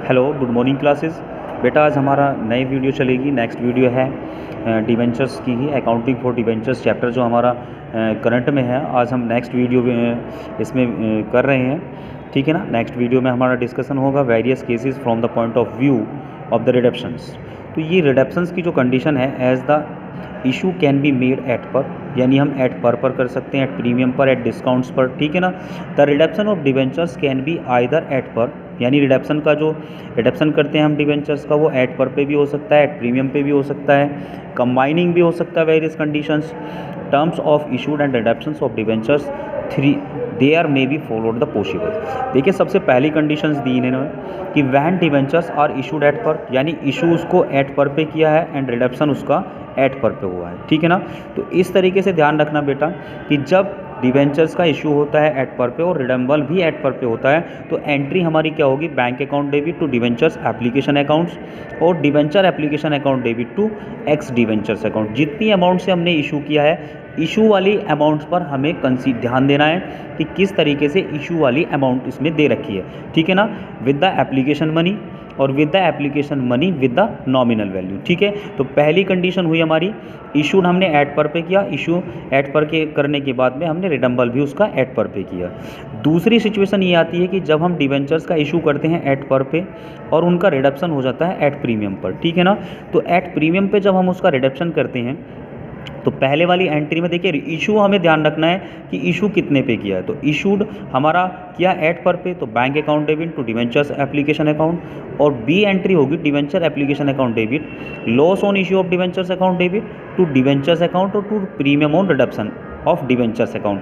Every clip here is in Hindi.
Hello, good morning classes. बेटा आज हमारा नई वीडियो चलेगी। नेक्स्ट वीडियो है डिवेंचर्स की ही, अकाउंटिंग फॉर डिवेंचर्स चैप्टर जो हमारा करंट में है। आज हम नेक्स्ट वीडियो इसमें कर रहे हैं, ठीक है ना। नेक्स्ट वीडियो में हमारा डिस्कशन होगा various cases from the point of view of the reductions. तो ये रिडक्शंस की जो कंडीशन है, as the issue can be made at par, यानी हम एट पर कर सकते हैं, एट प्रीमियम पर, एट डिस्काउंट्स पर, ठीक है ना। The reduction of debentures can be either at par, यानी रिडक्शन का जो रिडक्शन करते हैं हम डिवेंचर्स का, वो एट पर पे भी हो सकता है, एट प्रीमियम पे भी हो सकता है, कंबाइनिंग भी हो सकता है various conditions. Terms of issued and reductions of debentures three there may be followed the possible. देखिए सबसे पहली कंडीशंस दी इन्होंने कि when debentures are issued at par, यानी इशू उसको एट पर पे किया है एंड रिडक्शन उसका एट पर पे हुआ है, ठीक है ना। तो इस तरीके से ध्यान रखना बेटा कि जब डिवेंचर्स का इशू होता है एट पर पे और रिडम्बल भी एट पर पे होता है, तो एंट्री हमारी क्या होगी, bank account debit to debentures application accounts और debenture application account debit to X debentures account. जितनी अमाउंट से हमने इशू किया है, इशू वाली अमाउंट्स पर हमें ध्यान देना है कि किस तरीके से इशू वाली अमाउंट इसमें दे रखी है, ठीक है ना। विद द एप्लीकेशन मनी और with the application money with the nominal value, ठीक है। तो पहली कंडीशन हुई हमारी, इशूड हमने एट पर पे किया, इशू एट पर के करने के बाद में हमने रिडम्बल भी उसका एट पर पे किया। दूसरी सिचुएशन ये आती है कि जब हम डिवेंचर्स का इशू करते हैं एट पर पे और उनका रिडक्शन हो जाता है एट प्रीमियम पर, ठीक है ना। तो एट प्रीमियम पे जब हम उसका रिडक्शन करते हैं, तो पहले वाली एंट्री में देखिए इशू हमें ध्यान रखना है कि इशू कितने पे किया है। तो इशूड हमारा किया एट पर पे, तो bank account debit to debentures application account, और बी एंट्री होगी debenture application account debit, loss on issue of debentures account debit to debentures account और to premium on reduction of debentures account.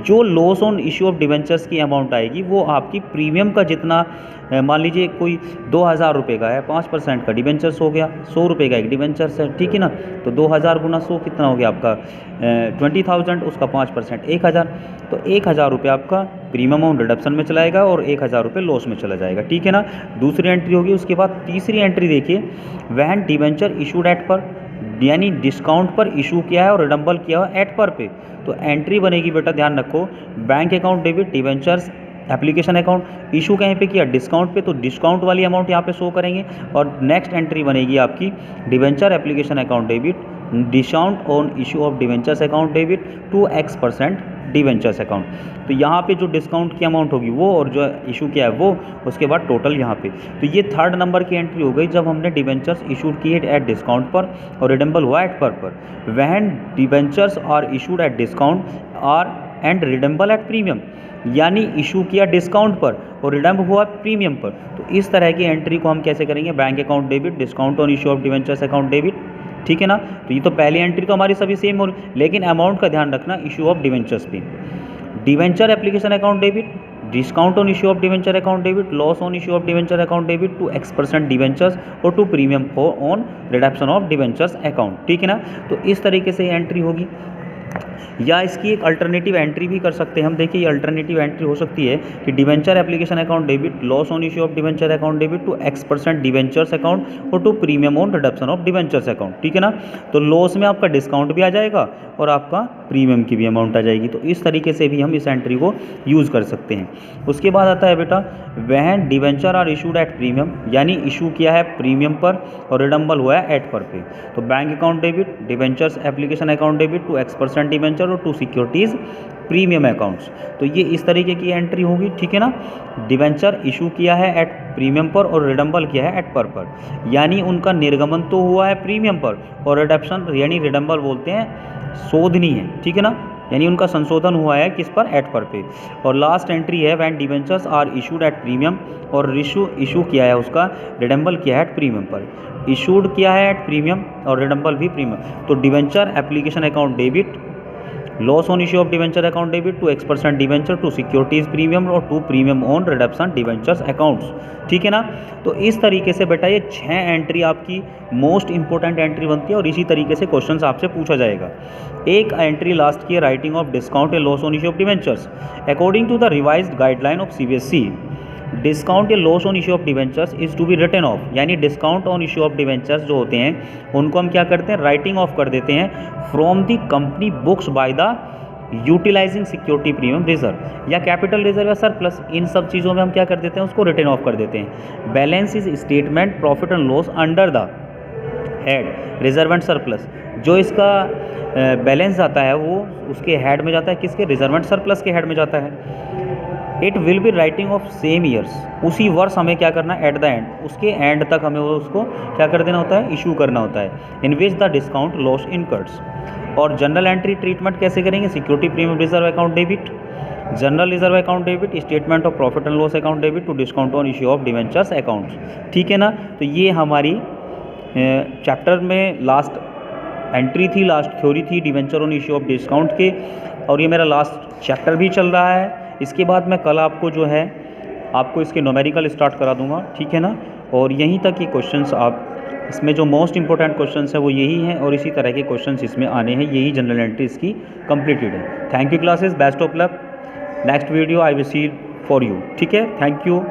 जो loss on issue of debentures की अमाउंट आएगी वो आपकी प्रीमियम का जितना, मान लीजिए कोई 2000 रुपये का है, 5% का डिवेंचर्स हो गया, 100 रुपये का एक डिवेंचर्स है, ठीक है ना। तो 2000 गुना 100 कितना हो गया आपका 20,000, उसका 5% 1000, तो 1000 रुपये आपका प्रीमियम ऑन रिडक्शन में चलाएगा और 1000 रुपये लॉस में चला जाएगा, ठीक है ना। दूसरी एंट्री होगी। उसके बाद तीसरी एंट्री देखिए, van debenture issued at par, यानी डिस्काउंट पर इशू किया है और रिडम्बल किया है एट पर पे, तो एंट्री बनेगी बेटा ध्यान रखो, bank account debit debentures application account, issue कहीं पे किया डिस्काउंट पे, तो डिस्काउंट वाली अमाउंट यहाँ पे शो करेंगे। और नेक्स्ट एंट्री बनेगी आपकी debenture application account debit discount on issue of debentures account debit to X% debentures account. तो यहाँ पे जो डिस्काउंट की अमाउंट होगी वो, और जो इशू किया है वो, उसके बाद टोटल यहाँ पे। तो ये थर्ड नंबर की एंट्री हो गई जब हमने डिवेंचर्स इशूड किए एट डिस्काउंट पर और रिडम्बल हुआ at par. When debentures are issued at discount are and redeemable at premium, यानी इशू किया डिस्काउंट पर और रिडम्ब हुआ प्रीमियम पर। तो इस तरह की एंट्री को हम कैसे करेंगे, bank account debit discount on issue of debentures account debit, ठीक है ना। तो ये तो पहली एंट्री तो हमारी सभी सेम हो रही, लेकिन अमाउंट का ध्यान रखना इशू ऑफ डिवेंचर्स पे। Debenture application account debit discount on issue of debenture account debit, loss on issue of debenture account debit to X% debentures और to premium on reduction of debentures account, ठीक है ना। तो इस तरीके से एंट्री होगी। या इसकी एक अल्टरनेटिव एंट्री भी कर सकते हैं हम। देखिए ये अल्टरनेटिव एंट्री हो सकती है कि debenture application account debit loss on issue of debenture account debit to X% debentures account और to premium on reduction of debentures account, ठीक है ना। तो लॉस में आपका डिस्काउंट भी आ जाएगा और आपका प्रीमियम की भी अमाउंट आ जाएगी। तो इस तरीके से भी हम इस एंट्री को यूज़ कर सकते हैं। उसके बाद आता है बेटा when debenture are issued at premium, यानी इशू किया है प्रीमियम पर और रिडम्बल हुआ है एट पर पे। तो bank account debit debentures application account debit to X% debenture और टू सिक्योरिटीज़ प्रीमियम अकाउंट्स। तो ये इस तरीके की एंट्री होगी, ठीक है ना। डिवेंचर इशू किया है एट प्रीमियम पर और रिडम्बल किया है एट पर, यानी उनका निर्गमन तो हुआ है प्रीमियम पर और रिडक्शन यानी रिडम्बल बोलते हैं शोधनी है, ठीक है ना, यानी उनका संशोधन हुआ है किस पर, एट पर पे। और लास्ट एंट्री है when debentures are issued at premium और इशू किया है उसका रिडम्बल किया है एट प्रीमियम पर, इशूड किया है एट प्रीमियम और रिडम्बल भी प्रीमियम। तो debenture application account debit loss on issue of debenture account debit to X% debenture to securities premium और to premium on reduction debentures accounts, ठीक है ना। तो इस तरीके से बेटा ये 6 एंट्री आपकी मोस्ट इंपॉर्टेंट एंट्री बनती है और इसी तरीके से क्वेश्चन आपसे पूछा जाएगा। एक एंट्री लास्ट की है writing off discount a loss on issue of debentures according to the revised guideline of CBSE। Discount या loss on issue of debentures is to be written off, यानी discount on issue of debentures जो होते हैं उनको हम क्या करते हैं, राइटिंग ऑफ कर देते हैं from the company books by the utilising security premium reserve या कैपिटल रिजर्व या सरप्लस, इन सब चीज़ों में हम क्या कर देते हैं, उसको रिटर्न ऑफ कर देते हैं। Balance is statement profit and loss under the head reserve and surplus, जो इसका बैलेंस आता है वो उसके हेड में जाता है, किसके, रिजर्व एंड सरप्लस के हेड में जाता है। It will be writing of same years, उसी वर्ष हमें क्या करना है, एट द एंड, उसके एंड तक हमें वो उसको क्या कर देना होता है, इशू करना होता है। In which the discount loss incurs. और जनरल एंट्री ट्रीटमेंट कैसे करेंगे, security premium reserve account debit, general reserve account debit, statement of profit and loss account debit to discount on issue of debentures accounts. ठीक है ना, तो ये हमारी चैप्टर में लास्ट एंट्री थी, लास्ट थ्योरी थी debenture on issue of discount के, और ये मेरा लास्ट चैप्टर भी चल रहा है। इसके बाद मैं कल आपको जो है आपको इसके न्यूमेरिकल स्टार्ट करा दूंगा, ठीक है ना। और यहीं तक ये क्वेश्चंस आप, इसमें जो मोस्ट इंपॉर्टेंट क्वेश्चंस है वो यही हैं, और इसी तरह के क्वेश्चंस इसमें आने हैं, यही जनरल एंट्री इसकी कंप्लीटेड है। Thank you classes, best of luck, next video I will see for you, ठीक है, थैंक यू।